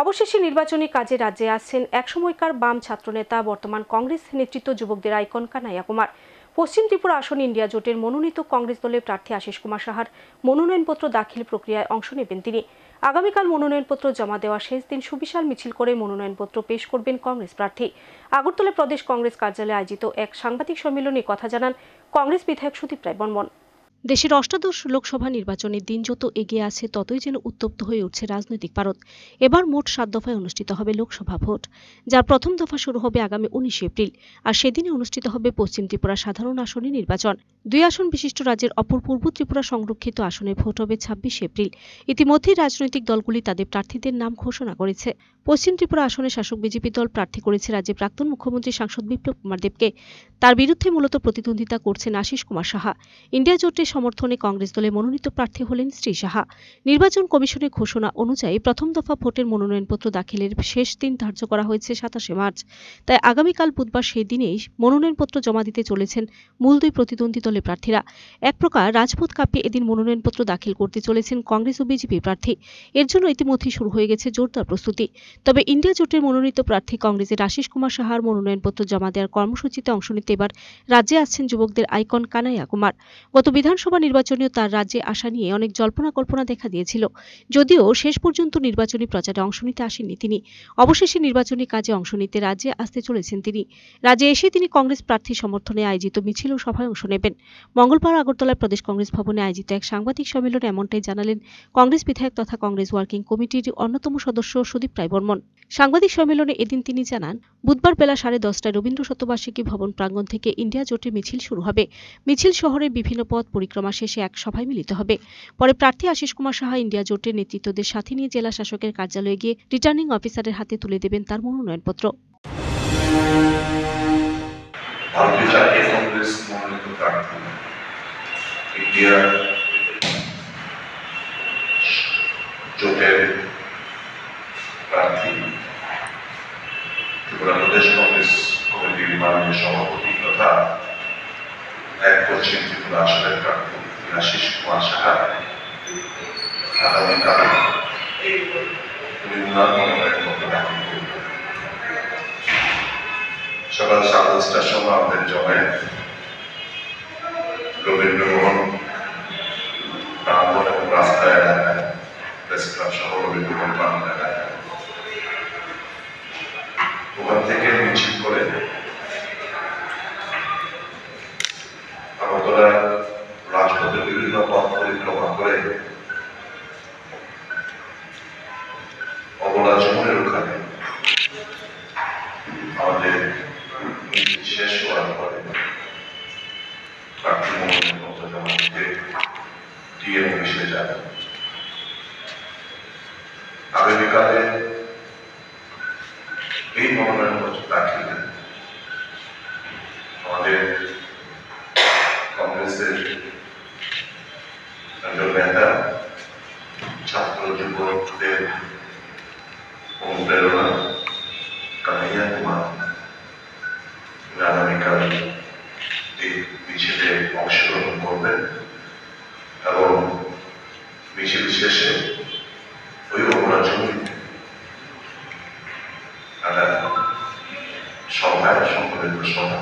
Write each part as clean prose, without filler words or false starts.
অবশেষে নির্বাচনী কাজে রাজ্যে আসছেন একসময়কার বাম ছাত্রনেতা বর্তমান কংগ্রেস নেতৃত্ব যুবকদের আইকন কানাইয়া কুমার। পশ্চিম ত্রিপুরা আসন ইন্ডিয়া জোটের মনোনীত কংগ্রেস দলের প্রার্থী আশিস কুমার সাহার মনোনয়নপত্র দাখিল প্রক্রিয়ায় অংশ নেবেন তিনি। আগামীকাল মনোনয়নপত্র জমা দেওয়া শেষ দিন সুবিশাল মিছিল করে মনোনয়নপত্র পেশ করবেন কংগ্রেস প্রার্থী। আগরতলা প্রদেশ কংগ্রেস কার্যালয়ে আয়োজিত এক সাংবাদিক সম্মেলনে কথা জানান কংগ্রেস বিধায়ক সুদীপ রায় বর্মন। দেশের অষ্টাদশ লোকসভা নির্বাচনের দিন যত এগিয়ে আছে ততই যেন উত্তপ্ত হয়ে উঠছে রাজনৈতিক পারদ। এবার মোট 7 দফায় অনুষ্ঠিত হবে লোকসভা ভোট, যার প্রথম দফা শুরু হবে আগামী 19 এপ্রিল। আর সেদিনে অনুষ্ঠিত হবে পশ্চিম ত্রিপুরা সাধারণ আসনে নির্বাচন। 2 আসন বিশিষ্ট রাজ্যের অপর পূর্ব ত্রিপুরা সংরক্ষিত আসনে ভোট হবে 26 এপ্রিল। ইতিমধ্যেই রাজনৈতিক দলগুলি তাদের প্রার্থীদের নাম ঘোষণা করেছে। পশ্চিম ত্রিপুরা আসনে শাসক বিজেপি দল প্রার্থী করেছে রাজ্যের প্রাক্তন মুখ্যমন্ত্রী সাংসদ বিপ্লব কুমার দেবকে। তার বিরুদ্ধে মূলত প্রতিদ্বন্দ্বিতা করছেন আশিস কুমার সাহা। ইন্ডিয়া জোটের সমর্থনে কংগ্রেস দলে মনোনীত প্রার্থী হলেন শ্রী সাহা। নির্বাচন কমিশনের ঘোষণা অনুযায়ী প্রথম দফা ভোটের মনোনয়নপত্র দাখিলের শেষ দিন ধার্য করা হয়েছে 27 মার্চ। তাই আগামীকাল বুধবার সেই দিনেই মনোনয়নপত্র জমা দিতে চলেছেন মূল দুই প্রতিদ্বন্দ্বী দলের প্রার্থীরা। এক প্রকার রাজপথ কাঁপিয়ে এদিন মনোনয়নপত্র দাখিল করতে চলেছেন কংগ্রেস ও বিজেপি প্রার্থী। এর জন্য ইতিমধ্যেই শুরু হয়ে গেছে জোরদার প্রস্তুতি। তবে ইন্ডিয়া জোটের মনোনীত প্রার্থী কংগ্রেসের আশিস কুমার সাহার মনোনয়নপত্র জমা দেওয়ার কর্মসূচিতে অংশ নিতে এবার রাজ্যে আসছেন যুবকদের আইকন কানাইয়া কুমার। গত বিধানসভা নির্বাচনেও তার রাজ্যে আসা নিয়ে অনেক জল্পনা কল্পনা দেখা দিয়েছিল, যদিও শেষ পর্যন্ত নির্বাচনী প্রচারে অংশ নিতে আসেননি তিনি। অবশেষে নির্বাচনী কাজে অংশ নিতে রাজ্যে আসতে চলেছেন তিনি। রাজ্যে এসে তিনি কংগ্রেস প্রার্থী সমর্থনে আয়োজিত মিছিল ও সভায় অংশ নেবেন। মঙ্গলবার আগরতলার প্রদেশ কংগ্রেস ভবনে আয়োজিত এক সাংবাদিক সম্মেলনে এমনটাই জানালেন কংগ্রেস বিধায়ক তথা কংগ্রেস ওয়ার্কিং কমিটির অন্যতম সদস্য সুদীপ রায় বর্মন। সাংবাদিক সম্মেলনে এদিন তিনি জানান, বুধবার বেলা 10:30টায় রবীন্দ্র শতবার্ষিকী ভবন প্রাঙ্গণ থেকে ইন্ডিয়া জোটের মিছিল শুরু হবে। মিছিল শহরের বিভিন্ন পথ পরিক্রমা শেষে এক সভায় মিলিত হবে। পরে প্রার্থী আশিস কুমার সাহা ইন্ডিয়া জোটের নেতৃত্বদের সাথে নিয়ে জেলা শাসকের কার্যালয়ে গিয়ে রিটার্নিং অফিসারের হাতে তুলে দেবেন তার মনোনয়নপত্র। ভারতীয় জাতীয় কংগ্রেস মনোনীত প্রার্থী ইন্ডিয়া জোটের প্রার্থী ত্রিপুরা প্রদেশ কংগ্রেস কমিটির মাননীয় সভাপতি তথা এক পশ্চিম ত্রিপুরা আসনের প্রার্থী আশিস কুমার সাহা আগামীকাল মনোনয়নপত্র দাখিল করবেন। সকাল 10:30টার সময় আমাদের জমায় রবীন্দ্র ভবন প্রাঙ্গণ এবং রাস্তা এলাকায় প্রেস ক্লাব সহ রবীন্দ্র ভবন প্রাঙ্গণ এলাকায় ওখান থেকে মিছিল করে আগরতলা রাজপথের বিভিন্ন পথ পরিক্রমা করে অবলা যমুনের ওখানে আমাদের শেষ হওয়ার পরে প্রার্থী মনোনয়নপত্র জমা দিতে ডিএম অফিসে যাবে। আগামীকালে এই মনোনয়নপত্র দাখিলে আমাদের কংগ্রেসের নেতা ছাত্র যুবকদের অনুপ্রেরণা কানাইয়া কুমার আগামীকাল এই মিছিলে অংশগ্রহণ করবেন এবং মিছিল শেষে ওই অপরাধ জমিতে একটা সভায় সংকলিত সভা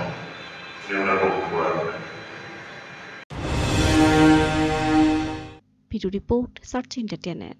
উনি ওনার বক্তব্য রাখবেন। Video report search entertainer.